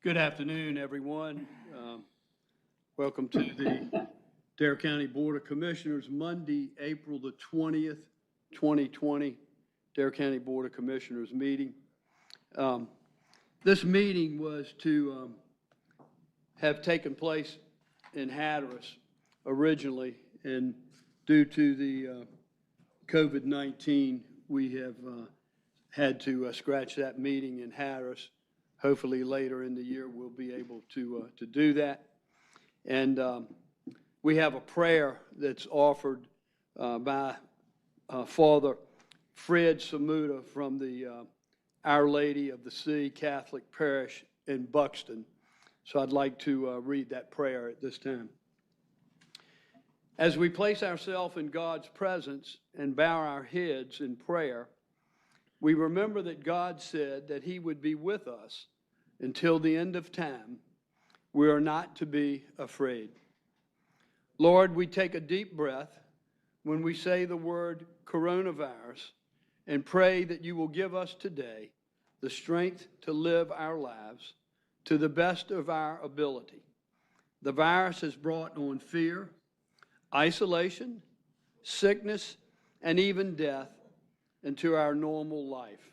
Good afternoon, everyone. Welcome to the Dare County Board of Commissioners, Monday, April the 20th, 2020, Dare County Board of Commissioners meeting. This meeting was to have taken place in Hatteras originally, and due to the COVID-19, we have had to scratch that meeting in Hatteras. Hopefully later in the year we'll be able to do that. And we have a prayer that's offered by Father Fred Samuda from the Our Lady of the Sea Catholic Parish in Buxton. So I'd like to read that prayer at this time. As we place ourselves in God's presence and bow our heads in prayer, we remember that God said that He would be with us until the end of time. We are not to be afraid. Lord, we take a deep breath when we say the word coronavirus and pray that you will give us today the strength to live our lives to the best of our ability. The virus has brought on fear, isolation, sickness, and even death into our normal life.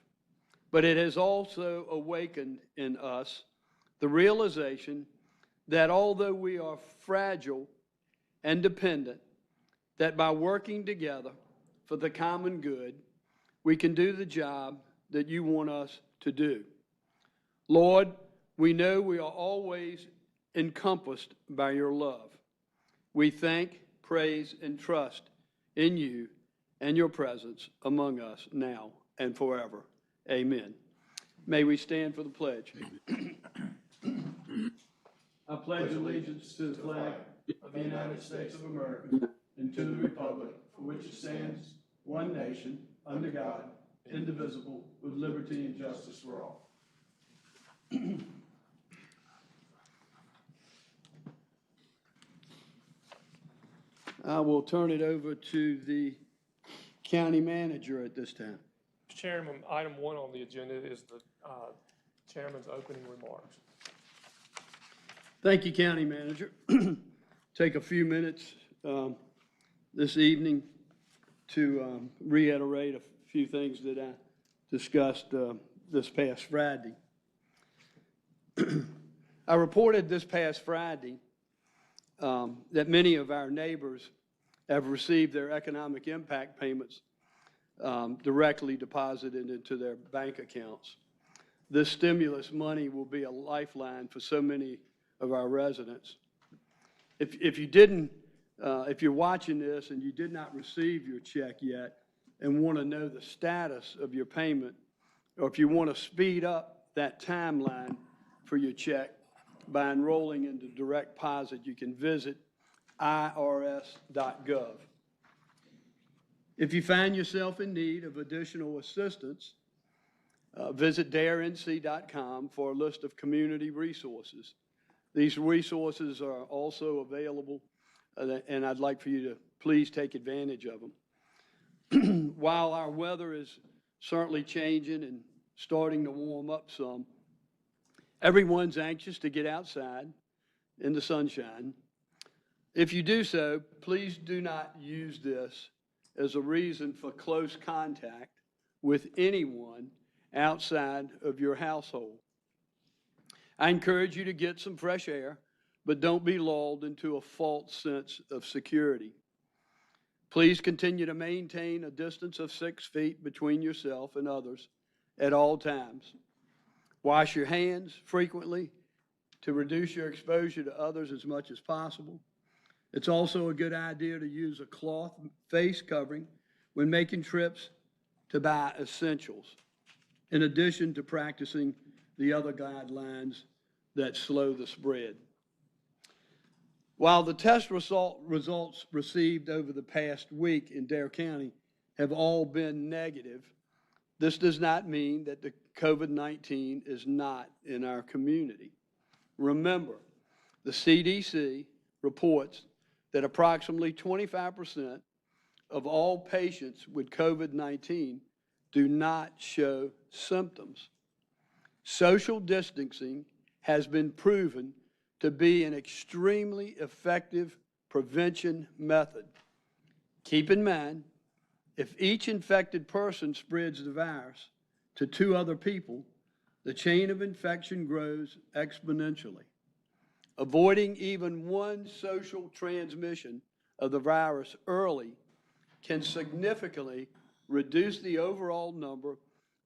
But it has also awakened in us the realization that although we are fragile and dependent, that by working together for the common good, we can do the job that you want us to do. Lord, we know we are always encompassed by your love. We thank, praise, and trust in you and your presence among us now and forever. Amen. May we stand for the pledge. I pledge allegiance to the flag of the United States of America and to the republic for which it stands, one nation, under God, indivisible, with liberty and justice for all. I will turn it over to the county manager at this time. Mr. Chairman, item 1 on the agenda is the chairman's opening remarks. Thank you, County Manager. Take a few minutes this evening to reiterate a few things that I discussed this past Friday. I reported this past Friday that many of our neighbors have received their economic impact payments directly deposited into their bank accounts. This stimulus money will be a lifeline for so many of our residents. If you're watching this and you did not receive your check yet and want to know the status of your payment, or if you want to speed up that timeline for your check by enrolling into direct deposit, you can visit irs.gov. If you find yourself in need of additional assistance, visit darenc.com for a list of community resources. These resources are also available, and I'd like for you to please take advantage of them. While our weather is certainly changing and starting to warm up some, everyone's anxious to get outside in the sunshine. If you do so, please do not use this as a reason for close contact with anyone outside of your household. I encourage you to get some fresh air, but don't be lulled into a false sense of security. Please continue to maintain a distance of 6 feet between yourself and others at all times. Wash your hands frequently to reduce your exposure to others as much as possible. It's also a good idea to use a cloth face covering when making trips to buy essentials, in addition to practicing the other guidelines that slow the spread. While the test results received over the past week in Dare County have all been negative, this does not mean that the COVID-19 is not in our community. Remember, the CDC reports that approximately 25% of all patients with COVID-19 do not show symptoms. Social distancing has been proven to be an extremely effective prevention method. Keep in mind, if each infected person spreads the virus to 2 other people, the chain of infection grows exponentially. Avoiding even one social transmission of the virus early can significantly reduce the overall number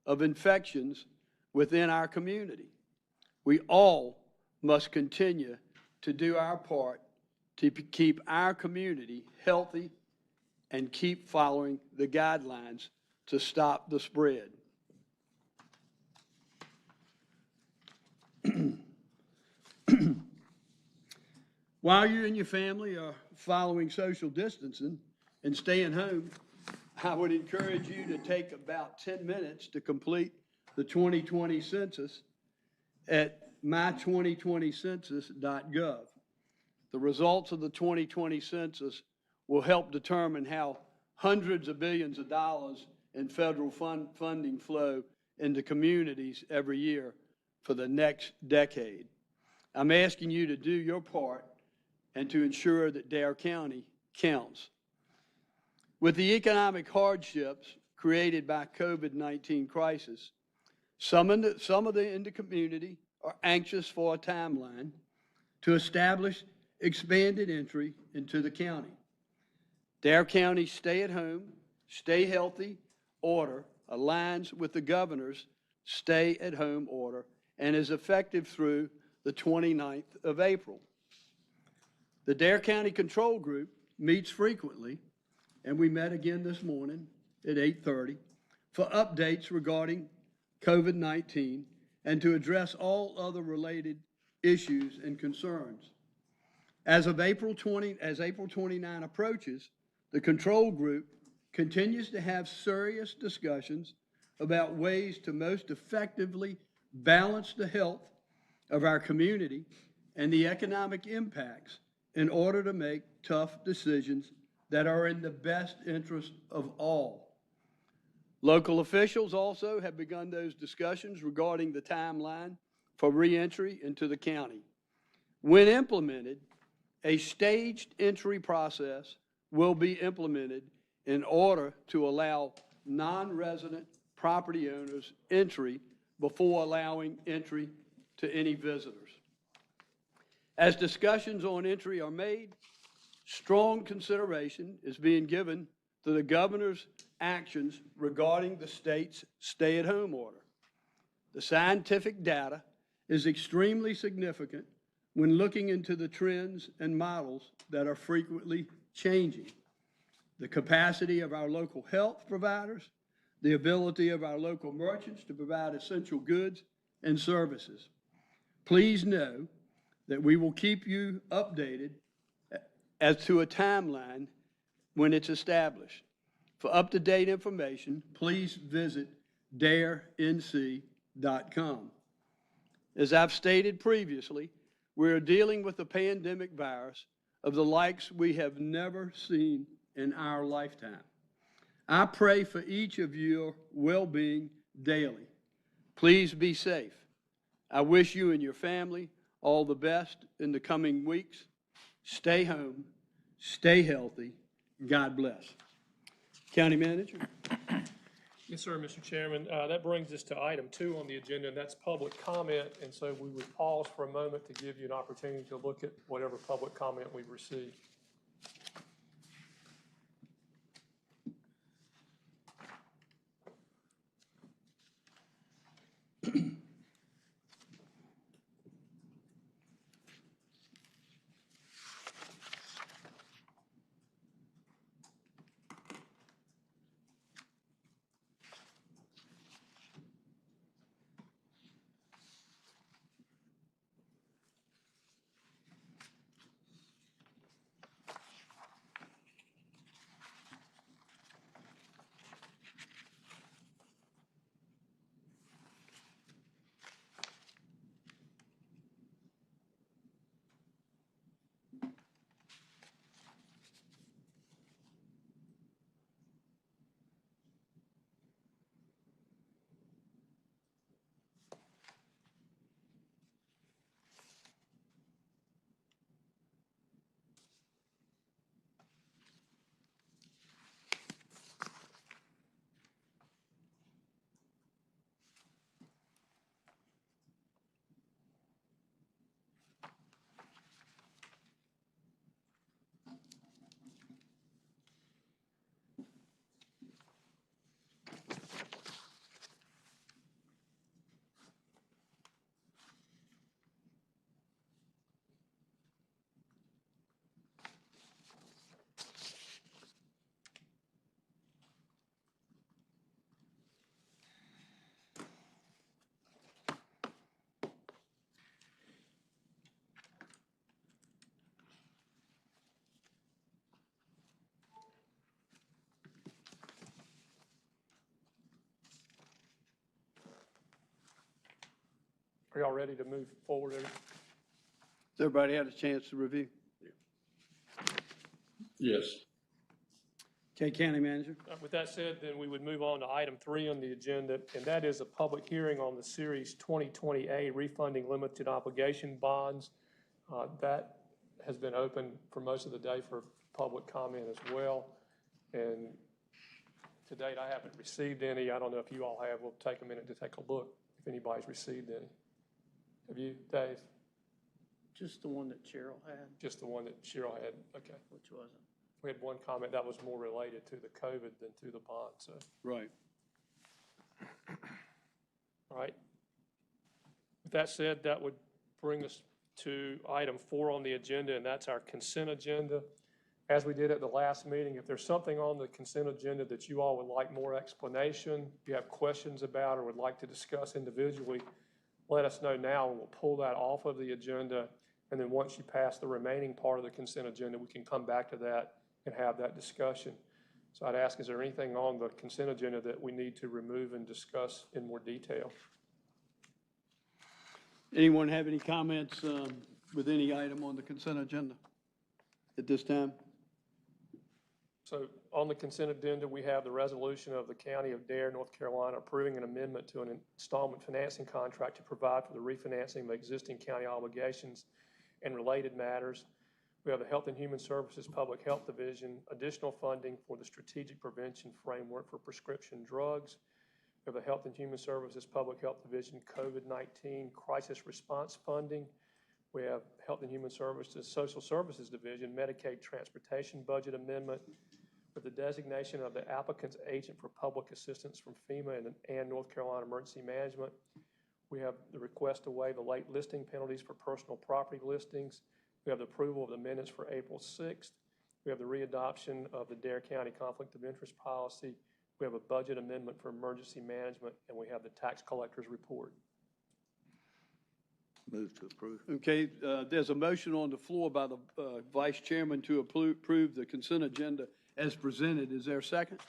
of infections within our community. We all must continue to do our part to keep our community healthy and keep following the guidelines to stop the spread. While you and your family are following social distancing and staying home, I would encourage you to take about 10 minutes to complete the 2020 census at my2020census.gov. The results of the 2020 census will help determine how hundreds of billions of dollars in federal funding flow into communities every year for the next decade. I'm asking you to do your part and to ensure that Dare County counts. With the economic hardships created by COVID-19 crisis, some of the in the community are anxious for a timeline to establish expanded entry into the county. Dare County's stay-at-home, stay-healthy order aligns with the governor's stay-at-home order and is effective through the 29th of April. The Dare County Control Group meets frequently, and we met again this morning at 8:30 for updates regarding COVID-19 and to address all other related issues and concerns. As April 29 approaches, the control group continues to have serious discussions about ways to most effectively balance the health of our community and the economic impacts in order to make tough decisions that are in the best interest of all. Local officials also have begun those discussions regarding the timeline for reentry into the county. When implemented, a staged entry process will be implemented in order to allow non-resident property owners entry before allowing entry to any visitors. As discussions on entry are made, strong consideration is being given to the governor's actions regarding the state's stay-at-home order. The scientific data is extremely significant when looking into the trends and models that are frequently changing. The capacity of our local health providers, the ability of our local merchants to provide essential goods and services. Please know that we will keep you updated as to a timeline when it's established. For up-to-date information, please visit darenc.com. As I've stated previously, we are dealing with a pandemic virus of the likes we have never seen in our lifetime. I pray for each of your well-being daily. Please be safe. I wish you and your family all the best in the coming weeks. Stay home, stay healthy. God bless. County Manager. Yes, sir, Mr. Chairman. That brings us to item 2 on the agenda, and that's public comment. And so we would pause for a moment to give you an opportunity to look at whatever public comment we've received. Are y'all ready to move forward? Has everybody had a chance to review? Yes. Okay, County Manager. With that said, then we would move on to item 3 on the agenda, and that is a public hearing on the Series 2020A refunding limited obligation bonds. That has been open for most of the day for public comment as well. And to date, I haven't received any. I don't know if you all have. We'll take a minute to take a look if anybody's received any. Have you, Dave? Just the one that Cheryl had, Just the one that Cheryl had? Okay. which wasn't. We had one comment that was more related to the COVID than to the bond, so. Right. All right. With that said, that would bring us to item 4 on the agenda, and that's our consent agenda. As we did at the last meeting, if there's something on the consent agenda that you all would like more explanation, you have questions about or would like to discuss individually, let us know now, and we'll pull that off of the agenda. And then once you pass the remaining part of the consent agenda, we can come back to that and have that discussion. So I'd ask, is there anything on the consent agenda that we need to remove and discuss in more detail? Anyone have any comments with any item on the consent agenda at this time? So on the consent agenda, we have the resolution of the County of Dare, North Carolina, approving an amendment to an installment financing contract to provide for the refinancing of existing county obligations and related matters. We have the Health and Human Services Public Health Division, additional funding for the Strategic Prevention Framework for Prescription Drugs. We have the Health and Human Services Public Health Division, COVID-19 Crisis Response Funding. We have Health and Human Services, Social Services Division, Medicaid Transportation Budget Amendment, with the designation of the applicant's agent for public assistance from FEMA and North Carolina Emergency Management. We have the request to waive the late listing penalties for personal property listings. We have the approval of the minutes for April 6th. We have the readoption of the Dare County Conflict of Interest Policy. We have a budget amendment for emergency management, and we have the tax collector's report. Move to approve. Okay, there's a motion on the floor by the Vice Chairman to approve the consent agenda as presented. Is there a second?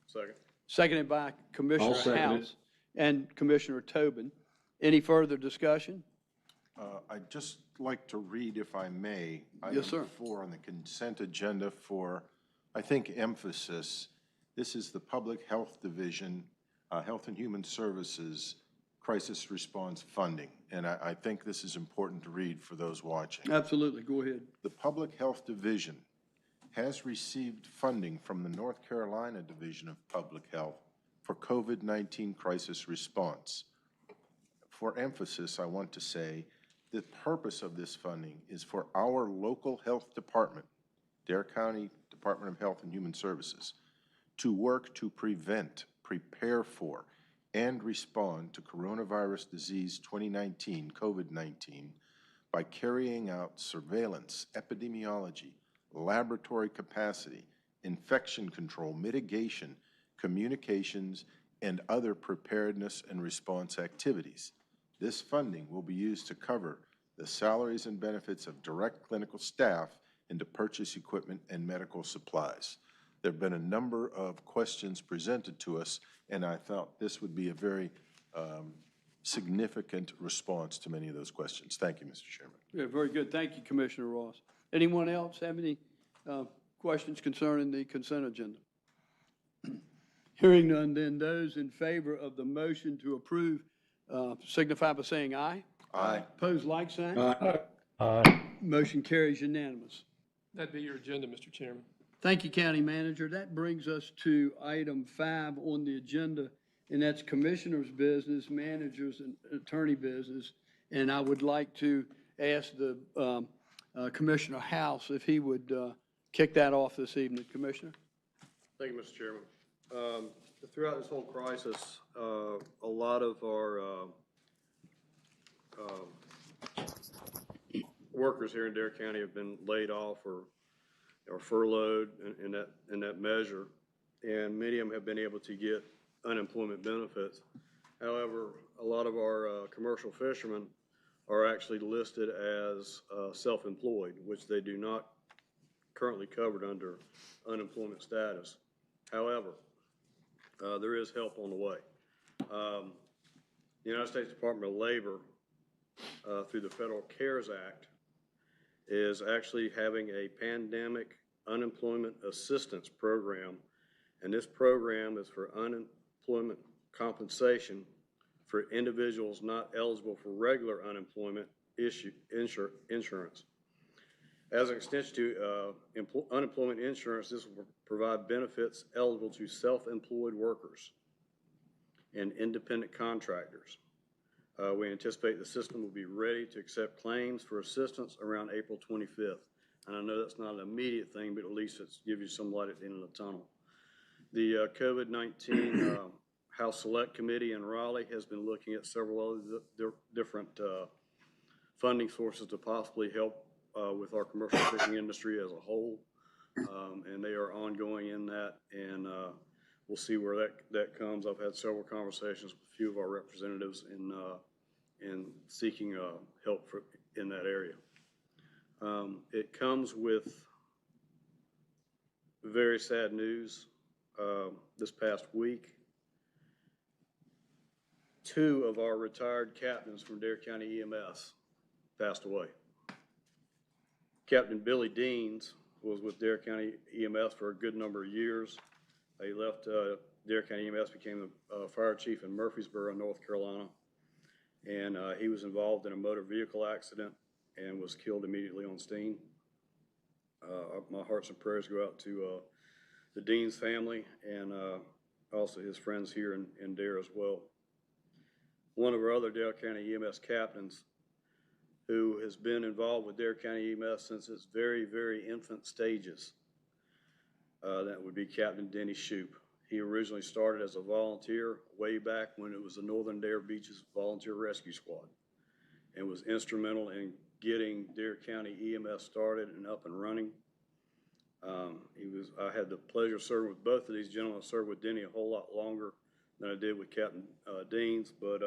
Second. Seconded by Commissioner second it. House and Commissioner Tobin. Any further discussion? I'd just like to read, if I may, Yes, sir. item 4 on the consent agenda for, I think, emphasis. This is the Public Health Division, Health and Human Services Crisis Response Funding. And I think this is important to read for those watching. Absolutely, go ahead. The Public Health Division has received funding from the North Carolina Division of Public Health for COVID-19 crisis response. For emphasis, I want to say the purpose of this funding is for our local health department, Dare County Department of Health and Human Services, to work to prevent, prepare for, and respond to coronavirus disease 2019, COVID-19, by carrying out surveillance, epidemiology, laboratory capacity, infection control, mitigation, communications, and other preparedness and response activities. This funding will be used to cover the salaries and benefits of direct clinical staff and to purchase equipment and medical supplies. There have been a number of questions presented to us, and I thought this would be a very significant response to many of those questions. Thank you, Mr. Chairman. Yeah, very good. Thank you, Commissioner Ross. Anyone else have any questions concerning the consent agenda? Hearing none, then those in favor of the motion to approve signify by saying aye. Aye. Opposed, like sign. Aye. Motion carries unanimous. That'd be your agenda, Mr. Chairman. Thank you, County Manager. That brings us to item 5 on the agenda, and that's Commissioner's business, Manager's and Attorney business. And I would like to ask the Commissioner House if he would kick that off this evening. Commissioner? Thank you, Mr. Chairman. Throughout this whole crisis, a lot of our workers here in Dare County have been laid off or furloughed in that measure, and many of them have been able to get unemployment benefits. However, a lot of our commercial fishermen are actually listed as self-employed, which they do not currently covered under unemployment status. However, there is help on the way. The United States Department of Labor through the Federal CARES Act is actually having a pandemic unemployment assistance program. And this program is for unemployment compensation for individuals not eligible for regular unemployment insurance. As an extension to unemployment insurance, this will provide benefits eligible to self-employed workers and independent contractors. We anticipate the system will be ready to accept claims for assistance around April 25th. And I know that's not an immediate thing, but at least it's give you some light at the end of the tunnel. The COVID-19 House Select Committee in Raleigh has been looking at several other different funding sources to possibly help with our commercial fishing industry as a whole. And they are ongoing in that, and we'll see where that comes. I've had several conversations with a few of our representatives in seeking help in that area. It comes with very sad news. This past week, 2 of our retired captains from Dare County EMS passed away. Captain Billy Deans was with Dare County EMS for a good number of years. He left Dare County EMS, became the fire chief in Murfreesboro, North Carolina. And he was involved in a motor vehicle accident and was killed immediately on scene. My hearts and prayers go out to the Dean's family and also his friends here in Dare as well. One of our other Dare County EMS captains who has been involved with Dare County EMS since its very, very infant stages. That would be Captain Denny Shoup. He originally started as a volunteer way back when it was the Northern Dare Beaches Volunteer Rescue Squad and was instrumental in getting Dare County EMS started and up and running. I had the pleasure of serving with both of these gentlemen. I served with Denny a whole lot longer than I did with Captain Deans, but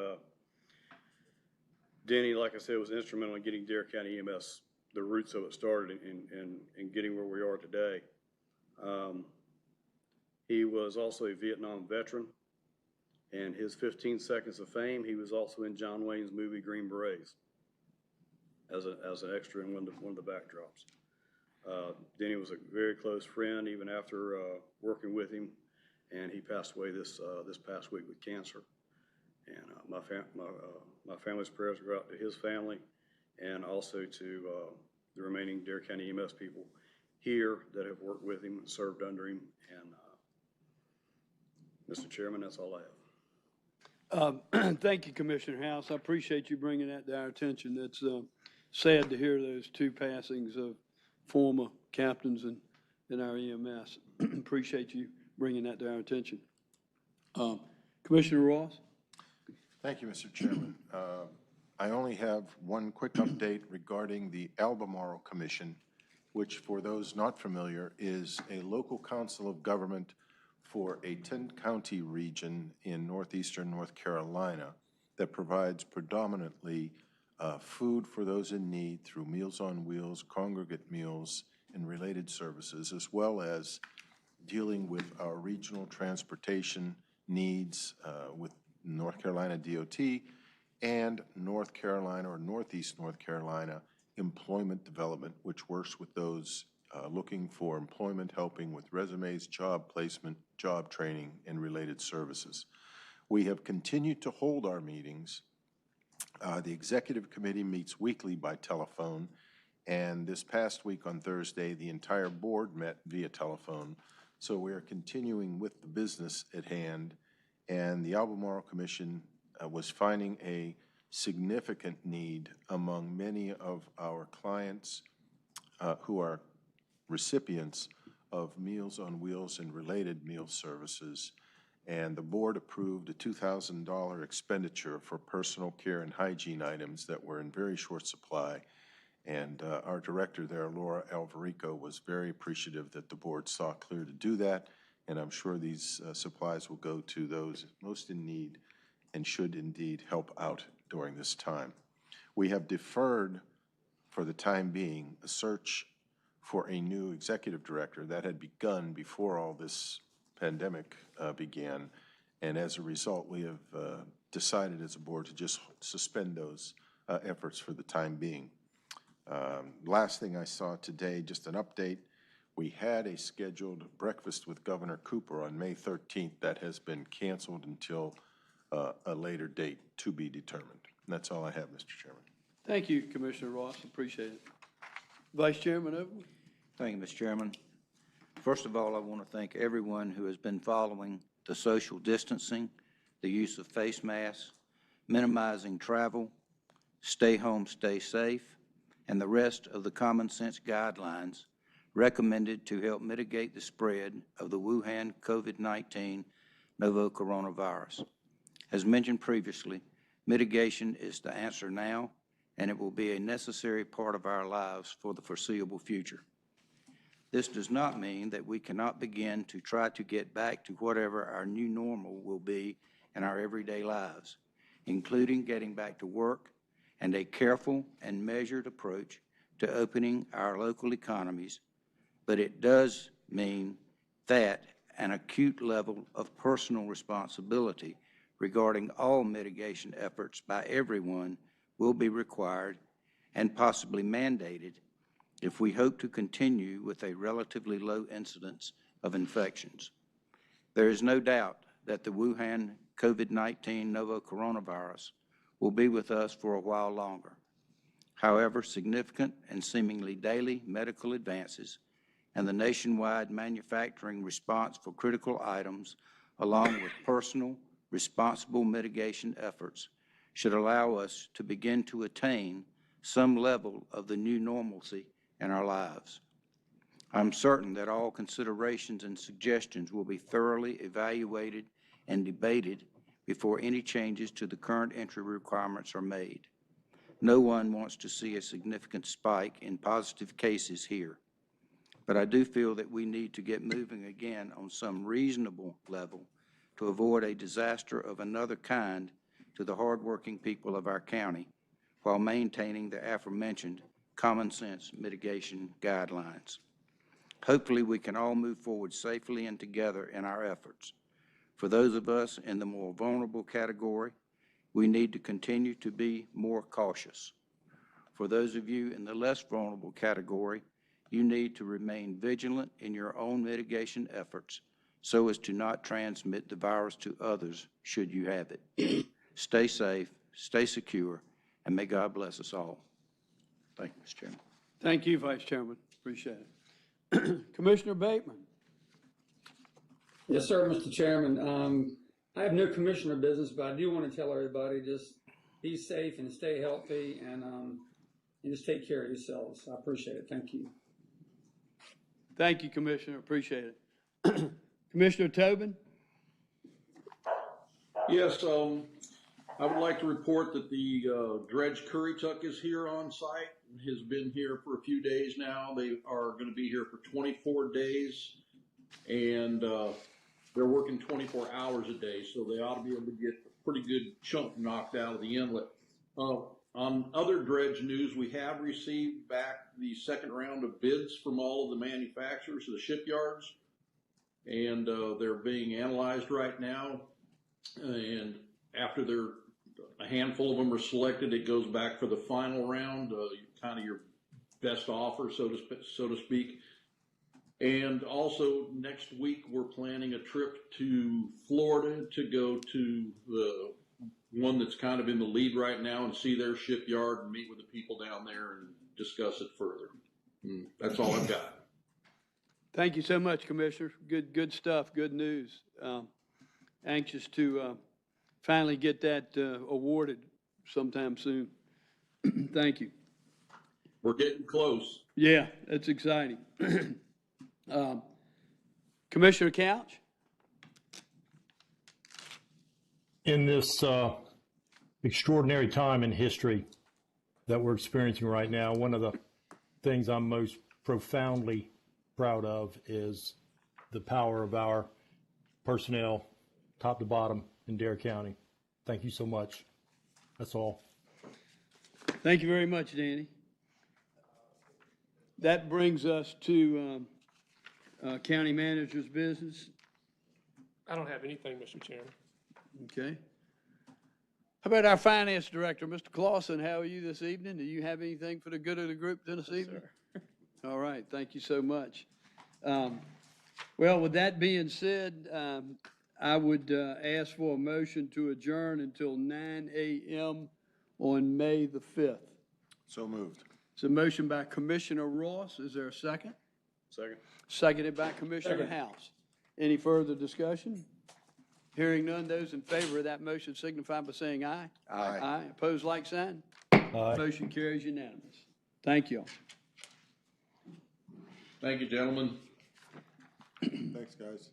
Denny, like I said, was instrumental in getting Dare County EMS, the roots of it started and getting where we are today. He was also a Vietnam veteran, and his 15 seconds of fame, he was also in John Wayne's movie Green Berets as an extra in one of the backdrops. Denny was a very close friend even after working with him, and he passed away this past week with cancer. And my family's prayers go out to his family and also to the remaining Dare County EMS people here that have worked with him and served under him. And Mr. Chairman, that's all I have. Thank you, Commissioner House. I appreciate you bringing that to our attention. It's sad to hear those 2 passings of former captains in our EMS. Appreciate you bringing that to our attention. Commissioner Ross? Thank you, Mr. Chairman. I only have one quick update regarding the Albemarle Commission, which, for those not familiar, is a local council of government for a 10-county region in northeastern North Carolina that provides predominantly food for those in need through Meals on Wheels, congregate meals, and related services, as well as dealing with our regional transportation needs with North Carolina DOT and North Carolina or Northeast North Carolina Employment Development, which works with those looking for employment, helping with resumes, job placement, job training, and related services. We have continued to hold our meetings. The executive committee meets weekly by telephone, and this past week on Thursday, the entire board met via telephone. So we are continuing with the business at hand, and the Albemarle Commission was finding a significant need among many of our clients who are recipients of Meals on Wheels and related meal services. And the board approved a $2,000 expenditure for personal care and hygiene items that were in very short supply. And our director there, Laura Alvarico, was very appreciative that the board saw clear to do that. And I'm sure these supplies will go to those most in need and should indeed help out during this time. We have deferred, for the time being, a search for a new executive director that had begun before all this pandemic began. And as a result, we have decided as a board to just suspend those efforts for the time being. Last thing I saw today, just an update, we had a scheduled breakfast with Governor Cooper on May 13th. That has been canceled until a later date to be determined. And that's all I have, Mr. Chairman. Thank you, Commissioner Ross, appreciate it. Vice Chairman Overby. Thank you, Mr. Chairman. First of all, I want to thank everyone who has been following the social distancing, the use of face masks, minimizing travel, stay home, stay safe, and the rest of the common sense guidelines recommended to help mitigate the spread of the Wuhan COVID-19 novel coronavirus. As mentioned previously, mitigation is the answer now, and it will be a necessary part of our lives for the foreseeable future. This does not mean that we cannot begin to try to get back to whatever our new normal will be in our everyday lives, including getting back to work and a careful and measured approach to opening our local economies, but it does mean that an acute level of personal responsibility regarding all mitigation efforts by everyone will be required and possibly mandated if we hope to continue with a relatively low incidence of infections. There is no doubt that the Wuhan COVID-19 novel coronavirus will be with us for a while longer. However, significant and seemingly daily medical advances and the nationwide manufacturing response for critical items, along with personal, responsible mitigation efforts, should allow us to begin to attain some level of the new normalcy in our lives. I'm certain that all considerations and suggestions will be thoroughly evaluated and debated before any changes to the current entry requirements are made. No one wants to see a significant spike in positive cases here, but I do feel that we need to get moving again on some reasonable level to avoid a disaster of another kind to the hardworking people of our county while maintaining the aforementioned common sense mitigation guidelines. Hopefully we can all move forward safely and together in our efforts. For those of us in the more vulnerable category, we need to continue to be more cautious. For those of you in the less vulnerable category, you need to remain vigilant in your own mitigation efforts so as to not transmit the virus to others should you have it. Stay safe, stay secure, and may God bless us all. Thank you, Mr. Chairman. Thank you, Vice Chairman, appreciate it. Commissioner Bateman. Yes, sir, Mr. Chairman. I have no commissioner business, but I do want to tell everybody just be safe and stay healthy and just take care of yourselves. I appreciate it. Thank you. Thank you, Commissioner, appreciate it. Commissioner Tobin? Yes, I would like to report that the dredge Curry Tuck is here on site, has been here for a few days now. They are going to be here for 24 days, and they're working 24 hours a day, so they ought to be able to get a pretty good chunk knocked out of the inlet. On other dredge news, we have received back the second round of bids from all of the manufacturers of the shipyards, and they're being analyzed right now. And after a handful of them are selected, it goes back for the final round, kind of your best offer, so to speak. And also next week, we're planning a trip to Florida to go to the one that's kind of in the lead right now and see their shipyard and meet with the people down there and discuss it further. That's all I've got. Thank you so much, Commissioner. Good stuff, good news. Anxious to finally get that awarded sometime soon. Thank you. We're getting close. Yeah, that's exciting. Commissioner Couch? In this extraordinary time in history that we're experiencing right now, one of the things I'm most profoundly proud of is the power of our personnel, top to bottom, in Dare County. Thank you so much. That's all. Thank you very much, Danny. That brings us to county manager's business. I don't have anything, Mr. Chairman. Okay. about our finance director, Mr. Clausen? How are you this evening? Do you have anything for the good of the group this evening? All right, thank you so much. Well, with that being said, I would ask for a motion to adjourn until 9 a.m. on May the 5th. So moved. It's a motion by Commissioner Ross. Is there a second? Second. Seconded by Commissioner House. Any further discussion? Hearing none, those in favor of that motion signify by saying aye. Aye. Aye. Opposed, like sign. Aye. Motion carries unanimous. Thank you. Thank you, gentlemen. Thanks, guys.